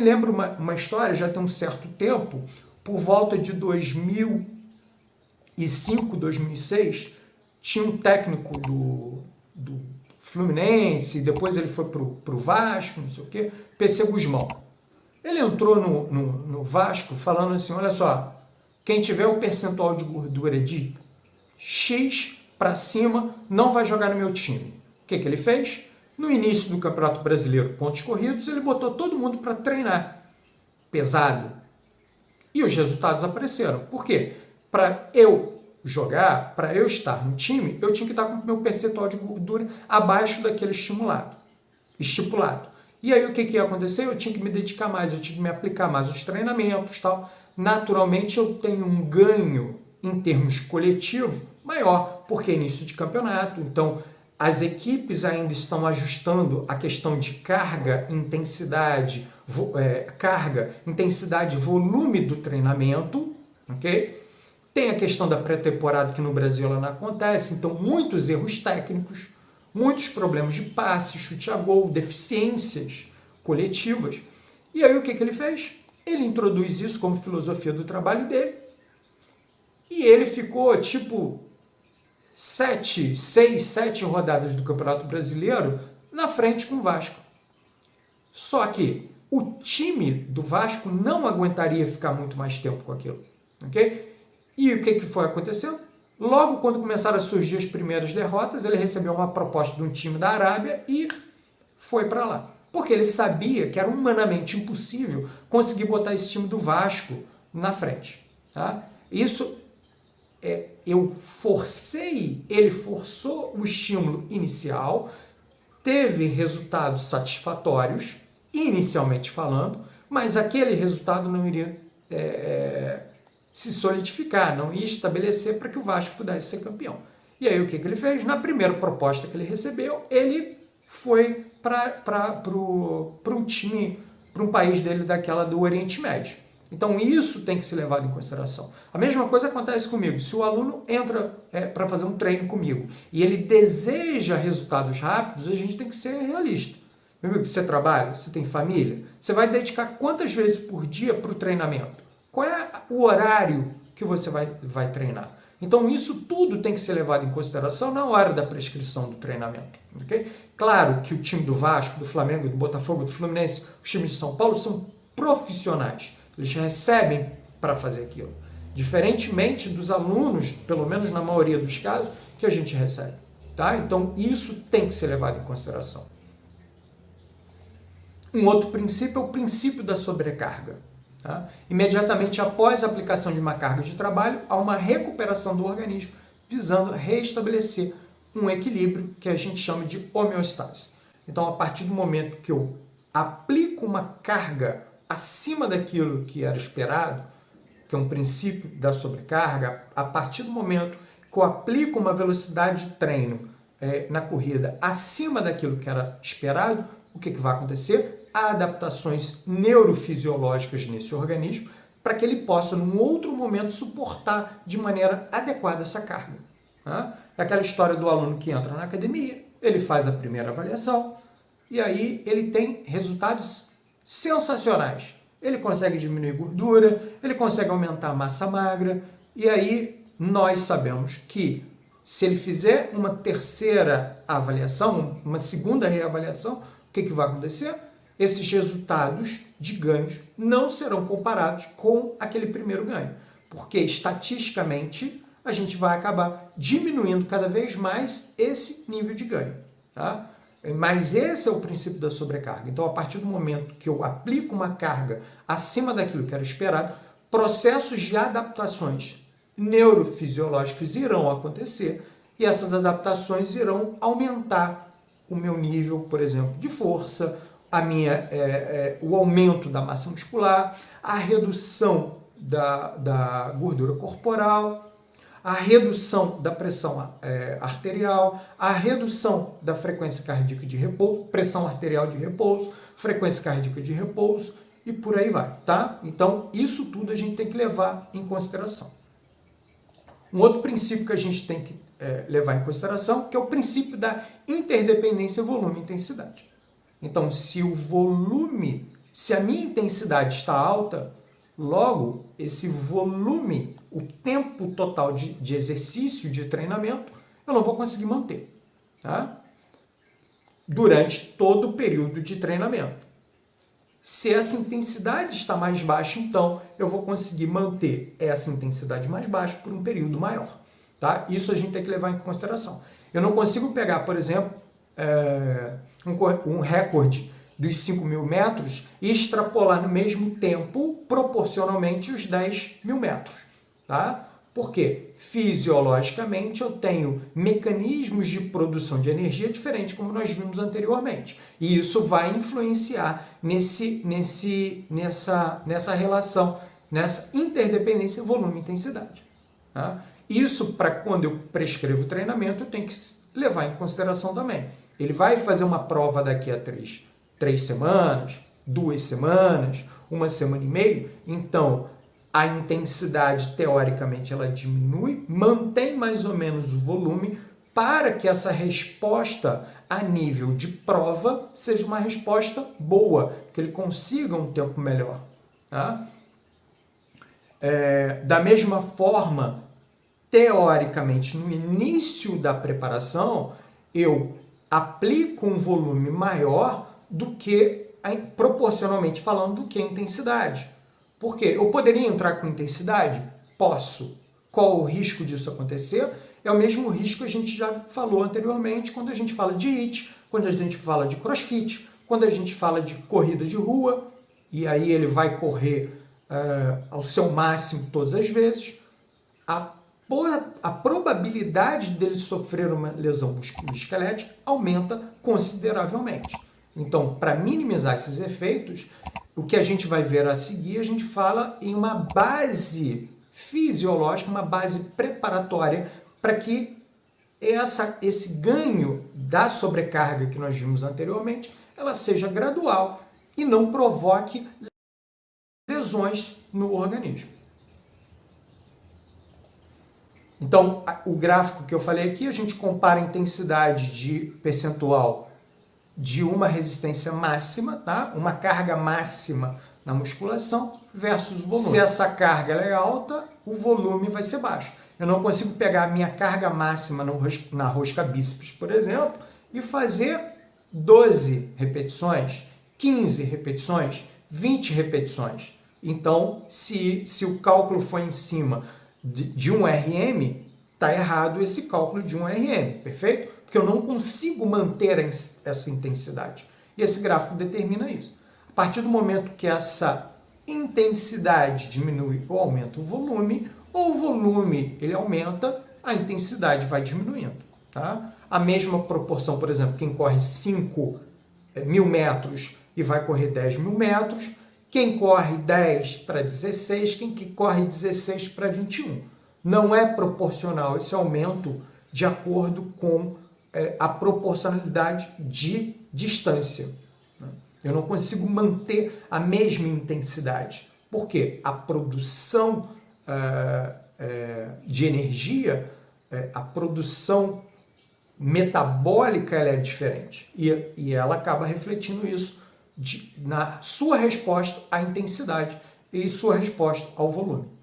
lembro uma história, já tem um certo tempo, por volta de 2005, 2006, tinha um técnico do Fluminense, depois ele foi pro Vasco, não sei o quê, PC Guzmão. Ele entrou no Vasco falando assim, olha só, quem tiver o percentual de gordura de X para cima não vai jogar no meu time. O que ele fez? No início do Campeonato Brasileiro, pontos corridos, ele botou todo mundo para treinar pesado. E os resultados apareceram. Por quê? Para eu jogar, para eu estar no time, eu tinha que estar com o meu percentual de gordura abaixo daquele estipulado. E aí o que ia acontecer? Eu tinha que me dedicar mais, eu tinha que me aplicar mais os treinamentos e tal. Naturalmente eu tenho um ganho em termos coletivos maior, porque é início de campeonato, então as equipes ainda estão ajustando a questão de carga, intensidade, volume do treinamento, ok? Tem a questão da pré-temporada que no Brasil ela não acontece, então muitos erros técnicos, muitos problemas de passe, chute a gol, deficiências coletivas. E aí o que ele fez? Ele introduz isso como filosofia do trabalho dele e ele ficou tipo 6, 7 rodadas do Campeonato Brasileiro na frente com o Vasco. Só que o time do Vasco não aguentaria ficar muito mais tempo com aquilo. Okay? E o que foi acontecendo? Logo quando começaram a surgir as primeiras derrotas, ele recebeu uma proposta de um time da Arábia e foi para lá. Porque ele sabia que era humanamente impossível conseguir botar esse time do Vasco na frente. Tá? Isso ele forçou o estímulo inicial, teve resultados satisfatórios, inicialmente falando, mas aquele resultado não iria se solidificar, não ia estabelecer para que o Vasco pudesse ser campeão. E aí o que ele fez? Na primeira proposta que ele recebeu, ele foi para um time, para um país dele daquela do Oriente Médio. Então isso tem que ser levado em consideração. A mesma coisa acontece comigo. Se o aluno entra para fazer um treino comigo e ele deseja resultados rápidos, a gente tem que ser realista. Meu amigo, você trabalha, você tem família, você vai dedicar quantas vezes por dia para o treinamento? Qual é o horário que você vai treinar? Então isso tudo tem que ser levado em consideração na hora da prescrição do treinamento. Okay? Claro que o time do Vasco, do Flamengo, do Botafogo, do Fluminense, os times de São Paulo são profissionais. Eles recebem para fazer aquilo. Diferentemente dos alunos, pelo menos na maioria dos casos, que a gente recebe. Tá? Então isso tem que ser levado em consideração. Um outro princípio é o princípio da sobrecarga. Tá? Imediatamente após a aplicação de uma carga de trabalho, há uma recuperação do organismo, visando restabelecer um equilíbrio que a gente chama de homeostase. Então, a partir do momento que eu aplico uma carga acima daquilo que era esperado, que é um princípio da sobrecarga, a partir do momento que eu aplico uma velocidade de treino na corrida acima daquilo que era esperado, o que vai acontecer? Há adaptações neurofisiológicas nesse organismo para que ele possa, num outro momento, suportar de maneira adequada essa carga. Tá? É aquela história do aluno que entra na academia, ele faz a primeira avaliação e aí ele tem resultados sensacionais. Ele consegue diminuir gordura, ele consegue aumentar a massa magra e aí nós sabemos que se ele fizer uma terceira avaliação, uma segunda reavaliação, o que vai acontecer? Esses resultados de ganhos não serão comparados com aquele primeiro ganho, porque estatisticamente a gente vai acabar diminuindo cada vez mais esse nível de ganho. Tá? Mas esse é o princípio da sobrecarga. Então, a partir do momento que eu aplico uma carga acima daquilo que era esperado, processos de adaptações neurofisiológicas irão acontecer e essas adaptações irão aumentar o meu nível, por exemplo, de força, o aumento da massa muscular, a redução da gordura corporal, a redução da pressão arterial, a redução da frequência cardíaca de repouso, pressão arterial de repouso, frequência cardíaca de repouso e por aí vai, tá? Então, isso tudo a gente tem que levar em consideração. Um outro princípio que a gente tem que levar em consideração, que é o princípio da interdependência volume e intensidade. Então, se o volume Se a minha intensidade está alta, logo esse volume, o tempo total de exercício, de treinamento, eu não vou conseguir manter, tá? Durante todo o período de treinamento. Se essa intensidade está mais baixa, então eu vou conseguir manter essa intensidade mais baixa por um período maior. Tá? Isso a gente tem que levar em consideração. Eu não consigo pegar, por exemplo, um recorde dos 5.000 metros e extrapolar no mesmo tempo, proporcionalmente, os 10.000 metros. Tá? Por quê? Fisiologicamente, eu tenho mecanismos de produção de energia diferentes, como nós vimos anteriormente. E isso vai influenciar nessa relação, nessa interdependência volume e intensidade. Tá? Isso, para quando eu prescrevo treinamento, eu tenho que levar em consideração também. Ele vai fazer uma prova daqui a 3 semanas, 2 semanas, 1 semana e meia, então a intensidade, teoricamente, ela diminui, mantém mais ou menos o volume para que essa resposta a nível de prova seja uma resposta boa, que ele consiga um tempo melhor. Tá? Da mesma forma, teoricamente, no início da preparação, eu aplico um volume maior do que, proporcionalmente falando, do que a intensidade. Por quê? Eu poderia entrar com intensidade? Posso. Qual o risco disso acontecer? É o mesmo risco que a gente já falou anteriormente quando a gente fala de HIIT, quando a gente fala de crossfit, quando a gente fala de corrida de rua, e aí ele vai correr ao seu máximo todas as vezes. A probabilidade dele sofrer uma lesão musculoesquelética aumenta consideravelmente. Então, para minimizar esses efeitos, o que a gente vai ver a seguir, a gente fala em uma base fisiológica, uma base preparatória para que esse ganho da sobrecarga que nós vimos anteriormente, ela seja gradual e não provoque lesões no organismo. Então, o gráfico que eu falei aqui, a gente compara a intensidade de percentual de uma resistência máxima, tá? Uma carga máxima na musculação versus o volume. Se essa carga é alta, o volume vai ser baixo. Eu não consigo pegar a minha carga máxima na rosca bíceps, por exemplo, e fazer 12 repetições, 15 repetições, 20 repetições. Então, se o cálculo for em cima de um RM, está errado esse cálculo de um RM, perfeito? Porque eu não consigo manter essa intensidade. E esse gráfico determina isso. A partir do momento que essa intensidade diminui ou aumenta o volume, ou o volume ele aumenta, a intensidade vai diminuindo. Tá? A mesma proporção, por exemplo, quem corre 5.000 metros e vai correr 10.000 metros, quem corre 10 para 16, quem corre 16 para 21. Não é proporcional esse aumento de acordo com a proporcionalidade de distância. Eu não consigo manter a mesma intensidade. Por quê? A produção de energia, a produção metabólica, ela é diferente. E ela acaba refletindo isso na sua resposta à intensidade e sua resposta ao volume.